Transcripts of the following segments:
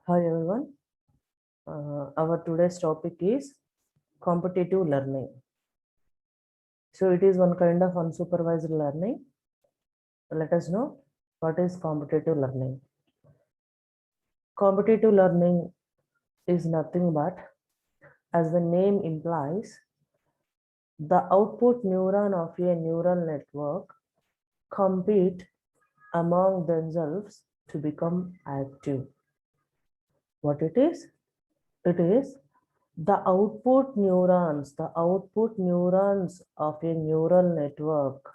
Hi everyone. Our today's topic is competitive learning. So it is one kind of unsupervised learning. Let us know what is competitive learning. Competitive learning is nothing but, as the name implies, the output neuron of a neural network compete among themselves to become active. What it is? It is the output neurons of a neural network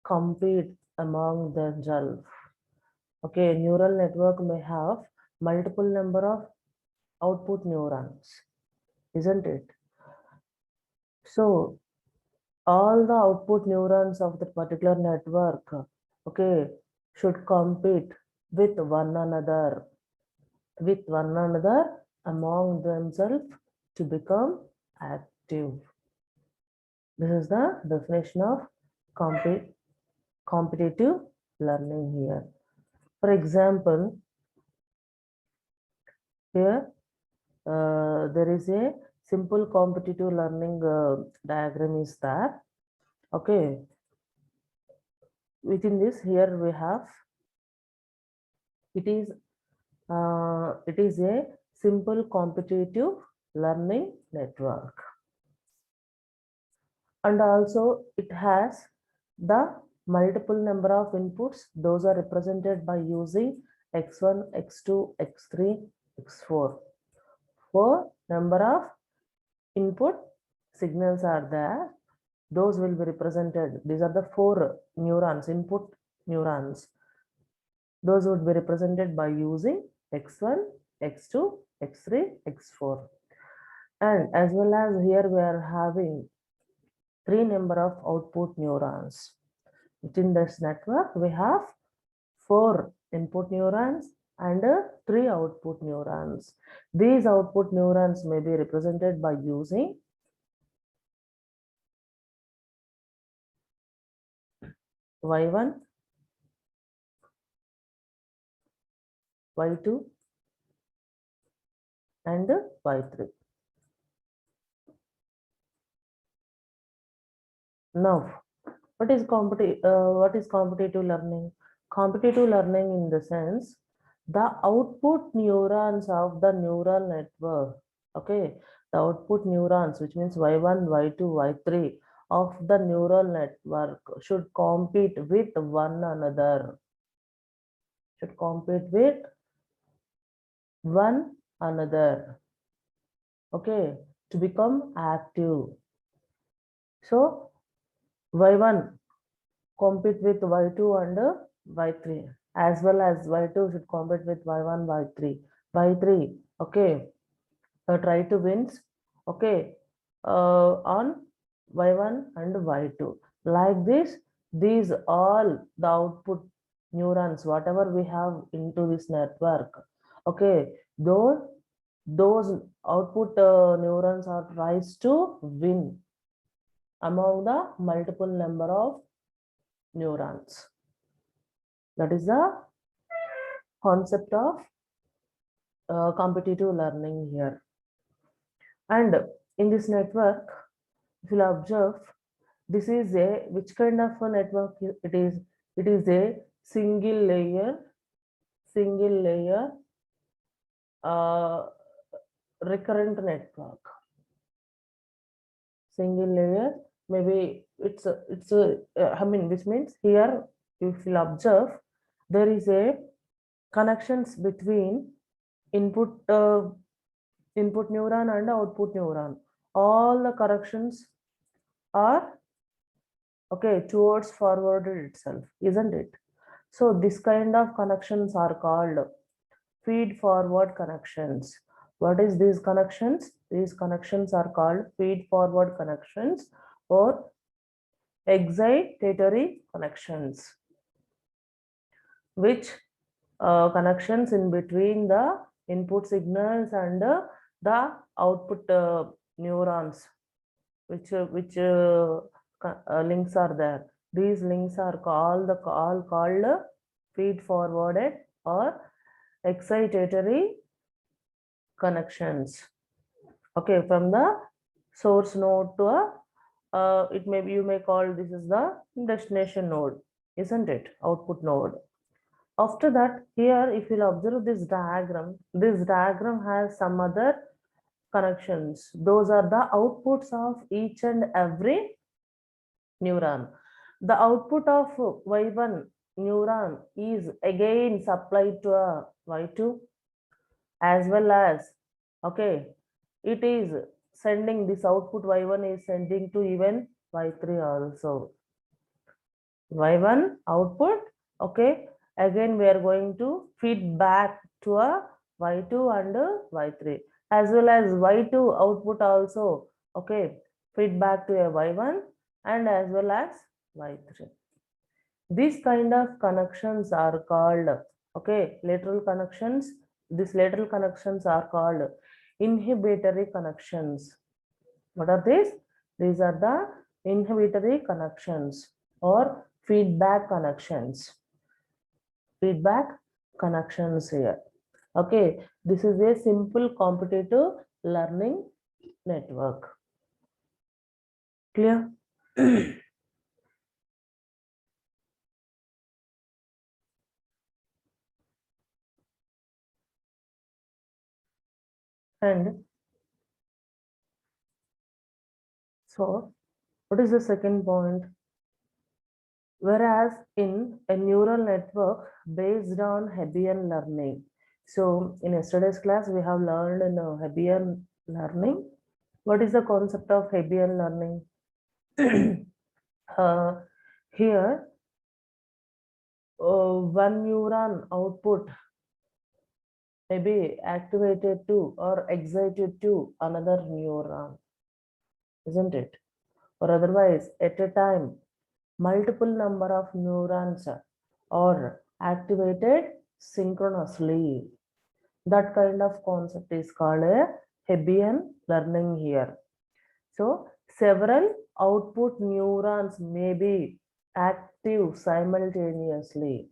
compete among themselves. Okay, a neural network may have multiple number of output neurons, isn't it? So all the output neurons of the particular network, okay, should compete with one another among themselves to become active. This is the definition of competitive learning here. For example, here there is a simple competitive learning diagram is there. Okay, within this here we have it is a simple competitive learning network, and also it has the multiple number of inputs. Those are represented by using x1, x2, x3, x4. Four number of input signals are there. Those will be represented. These are the four neurons, input neurons. Those would be represented by using x1, x2, x3, x4. And as well as here we are having three number of output neurons. Within this network, we have four input neurons and three output neurons. These output neurons may be represented by using y1, y2 and y3. Now, what is competitive learning? Competitive learning in the sense the output neurons of the neural network. Okay, the output neurons, which means y1, y2, y3 of the neural network should compete with one another. Should compete with one another. Okay, to become active. So y1 compete with y2 and y3, as well as y2 should compete with y1, y3, okay, try to wins, okay, on y1 and y2. Like this, these all the output neurons, whatever we have into this network, okay, those output neurons are tries to win among the multiple number of neurons. That is the concept of competitive learning here. And in this network, if you observe, this is a which kind of a network it is? It is a single layer recurrent network. Single layer, maybe it's I mean, which means here if you observe, there is a connections between input neuron and output neuron. All the corrections are okay towards forwarded itself, isn't it? So this kind of connections are called feed forward connections. What is these connections? These connections are called feed forward connections or excitatory connections, which connections in between the input signals and the output neurons, which links are there. These links are called feed forwarded or excitatory connections. Okay, from the source node to a it may be, you may call this is the destination node, isn't it? Output node. After that, here if you'll observe this diagram has some other connections. Those are the outputs of each and every neuron. The output of Y1 neuron is again supplied to a Y2, as well as, okay, it is sending this output Y1 is sending to even Y3 also. Y1 output, okay, again we are going to feed back to a Y2 and Y3, as well as Y2 output also, okay, feedback to a Y1 and as well as Y3. These kind of connections are called, okay, lateral connections. These lateral connections are called inhibitory connections. What are these? These are the inhibitory connections or feedback connections. Feedback connections here. Okay, this is a simple competitive learning network. Clear? And so, what is the second point? Whereas in a neural network based on Hebbian learning. So in yesterday's class, we have learned in Hebbian learning. What is the concept of Hebbian learning? Here, one neuron output may be activated to or excited to another neuron, isn't it? Or otherwise, at a time, multiple number of neurons are activated synchronously. That kind of concept is called a Hebbian learning here. So several output neurons may be active simultaneously.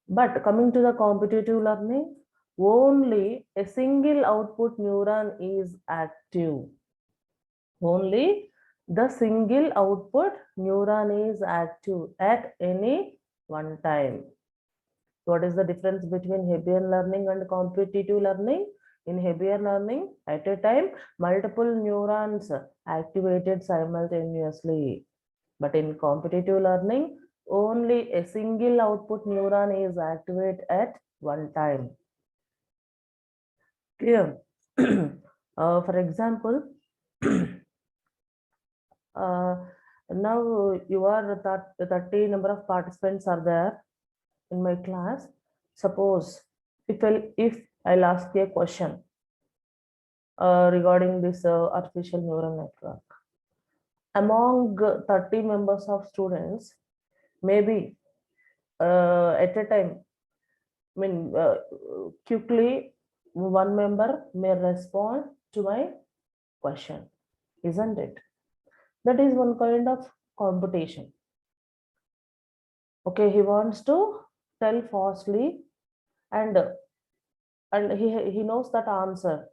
But coming to the competitive learning, only a single output neuron is active. Only the single output neuron is active at any one time. What is the difference between Hebbian learning and competitive learning? In Hebbian learning, at a time, multiple neurons activated simultaneously. But in competitive learning, only a single output neuron is activated at one time. Clear? For example, now you are 30 number of participants are there in my class. Suppose if I'll ask you a question regarding this artificial neural network, among 30 members of students, maybe at a time, I mean, quickly one member may respond to my question, isn't it? That is one kind of competition. Okay, he wants to tell fastly and he knows that answer.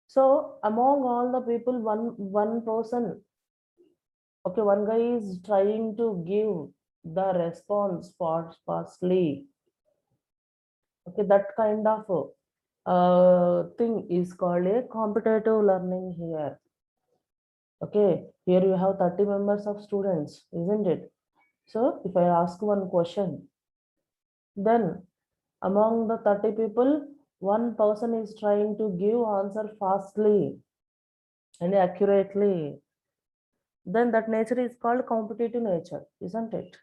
So among all the people, one person, okay, one guy is trying to give the response fastly. Okay, that kind of thing is called a competitive learning here. Okay, here you have 30 members of students, isn't it? So if I ask one question, then among the 30 people, one person is trying to give answer fastly and accurately. Then that nature is called competitive nature, isn't it?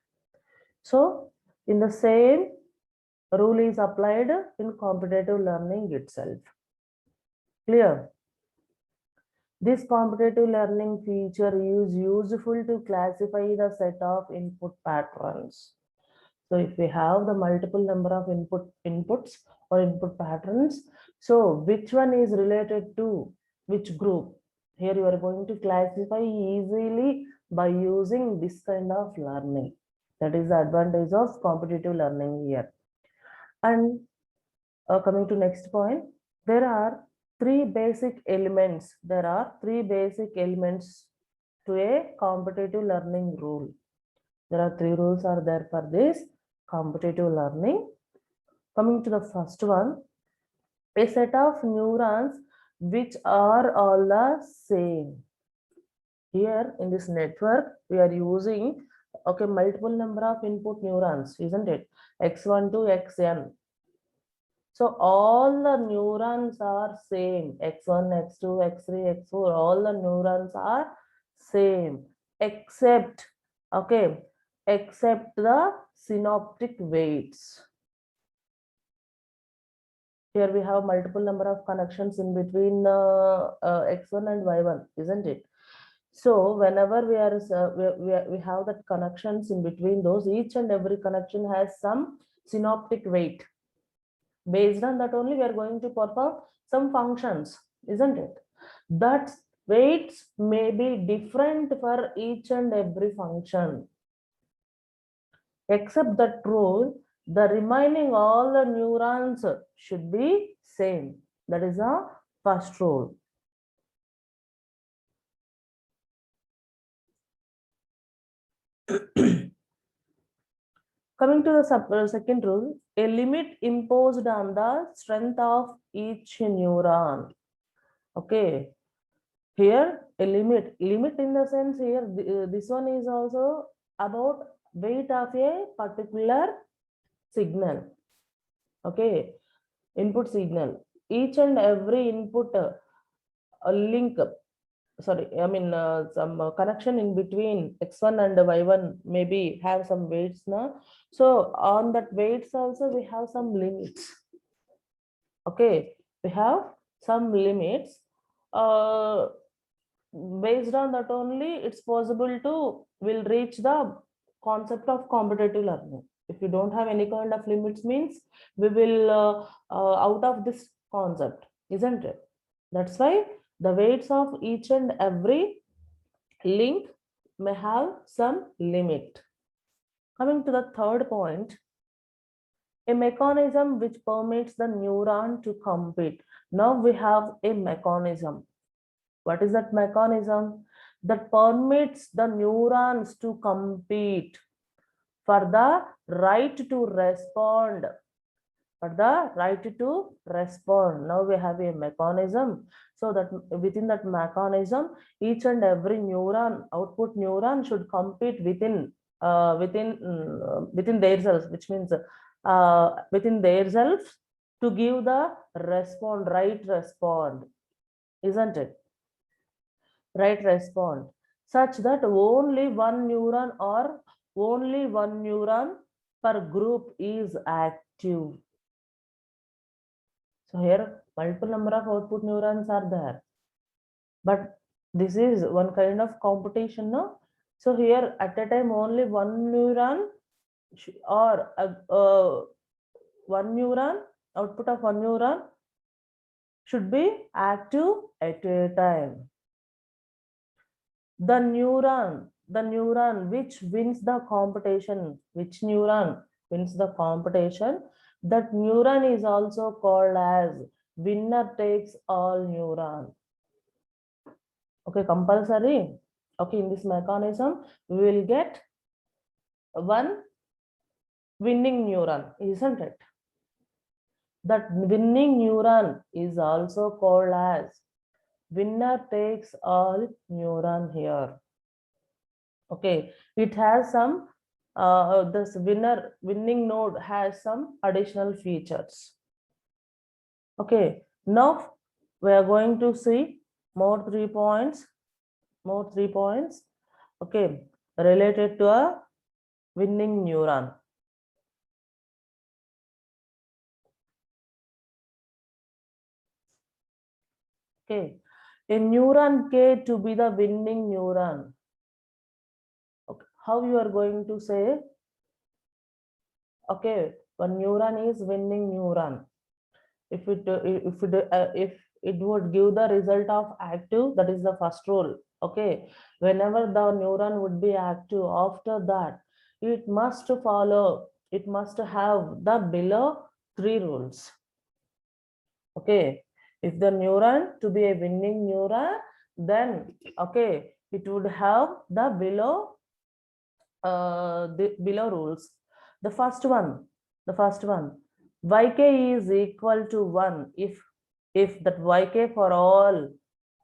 So in the same rule is applied in competitive learning itself. Clear? This competitive learning feature is useful to classify the set of input patterns. So if we have the multiple number of inputs or input patterns, so which one is related to which group? Here you are going to classify easily by using this kind of learning. That is the advantage of competitive learning here. And coming to next point, there are three basic elements. There are three basic elements to a competitive learning rule. There are three rules are there for this competitive learning. Coming to the first one, a set of neurons which are all the same. Here in this network, we are using multiple number of input neurons, isn't it? X1 to Xn. So all the neurons are same. X1, X2, X3, X4, all the neurons are same except, except the synaptic weights. Here we have multiple number of connections in between X1 and Y1, isn't it? So whenever we have that connections in between those, each and every connection has some synaptic weight. Based on that only we are going to perform some functions, isn't it? That weights may be different for each and every function. Except that rule, the remaining all the neurons should be same. That is the first rule. Coming to the second rule, a limit imposed on the strength of each neuron. Okay, here a limit in the sense here this one is also about weight of a particular signal. Okay, input signal. Each and every input link, sorry, I mean some connection in between X1 and Y1 maybe have some weights now. So on that weights also we have some limits. Okay, we have some limits. Based on that only it's possible to will reach the concept of competitive learning. If you don't have any kind of limits means we will out of this concept, isn't it? That's why the weights of each and every link may have some limit. Coming to the third point, a mechanism which permits the neuron to compete. Now we have a mechanism. What is that mechanism? That permits the neurons to compete for the right to respond. For the right to respond. Now we have a mechanism. So that within that mechanism, each and every neuron, output neuron should compete within their selves, which means within their selves to give the right respond, isn't it? Right respond, such that only one neuron or only one neuron per group is active. So here multiple number of output neurons are there, but this is one kind of competition, no? So here at a time only one neuron or one neuron, output of one neuron should be active at a time. The neuron which wins the competition, which neuron wins the competition, that neuron is also called as winner takes all neuron. Okay, compulsory. Okay, in this mechanism we will get one winning neuron, isn't it? That winning neuron is also called as winner takes all neuron here. Okay, it has some this winning node has some additional features. Okay, now we are going to see more 3 points, okay, related to a winning neuron. Okay, a neuron K to be the winning neuron. Okay, how you are going to say? Okay, one neuron is winning neuron. If it would give the result of active, that is the first rule. Okay, whenever the neuron would be active, after that it must follow, it must have the below three rules. Okay, if the neuron to be a winning neuron, then okay, it would have the below rules. The first one, yk is equal to 1 if that yk for all,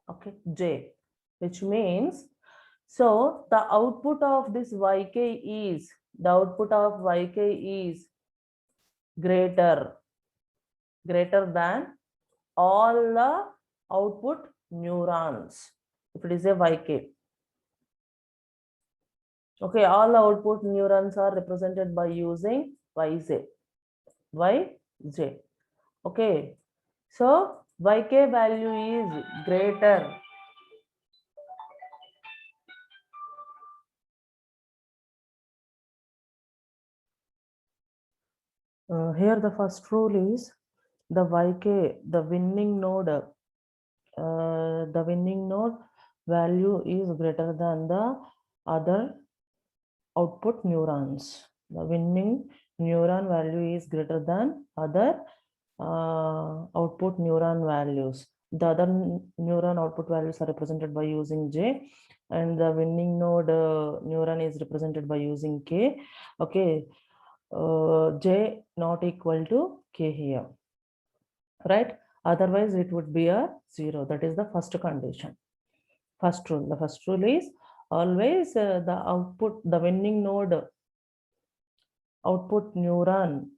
okay, j, which means, so the output of this yk is, greater than all the output neurons, if it is a yk. Okay, all the output neurons are represented by using yj. Okay, so yk value is greater. Here the first rule is the yk, the winning node value is greater than the other output neurons. The winning neuron value is greater than other output neuron values. The other neuron output values are represented by using J, and the winning node neuron is represented by using K. Okay, J not equal to K here, right? Otherwise, it would be a 0. That is the first condition. First rule. The first rule is always the output, the winning node output neuron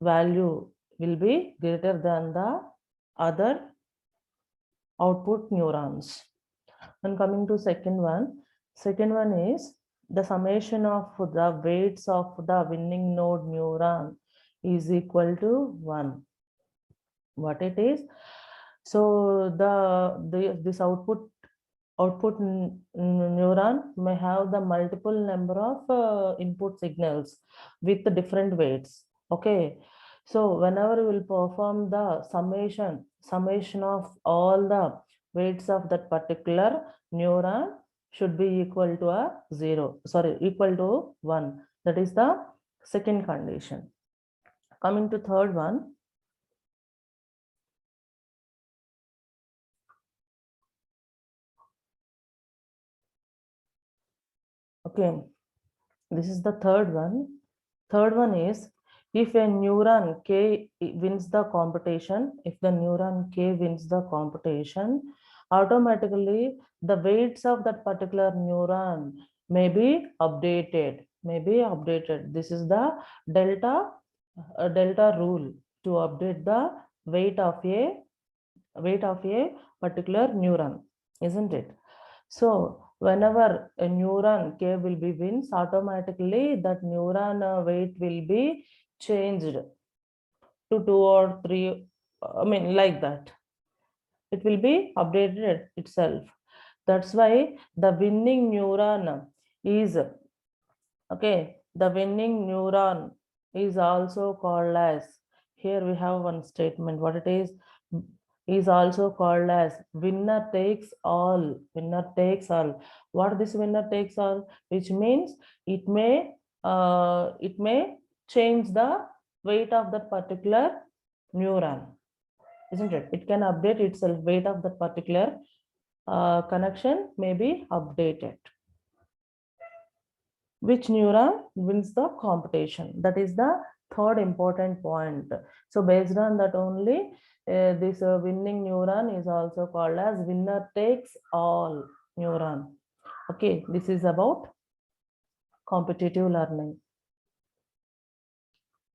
value will be greater than the other output neurons. And coming to second one is the summation of the weights of the winning node neuron is equal to 1. What it is? So this output neuron may have the multiple number of input signals with different weights. Okay, so whenever we will perform the summation of all the weights of that particular neuron should be equal to a 0, sorry, equal to 1. That is the second condition. Coming to third one, okay, this is the third one. Third one is, if a neuron K wins the competition, automatically the weights of that particular neuron may be updated. This is the delta rule to update the weight of a particular neuron, isn't it? So whenever a neuron K will be wins, automatically that neuron weight will be changed to 2 or 3, I mean like that. It will be updated itself. That's why the winning neuron is, okay, the winning neuron is also called as, here we have one statement, what it is also called as winner takes all. What this winner takes all, which means it may change the weight of that particular neuron, isn't it? It can update itself. Weight of that particular connection may be updated. Which neuron wins the competition? That is the third important point. So based on that only, this winning neuron is also called as winner takes all neuron. Okay, this is about competitive learning.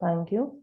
Thank you.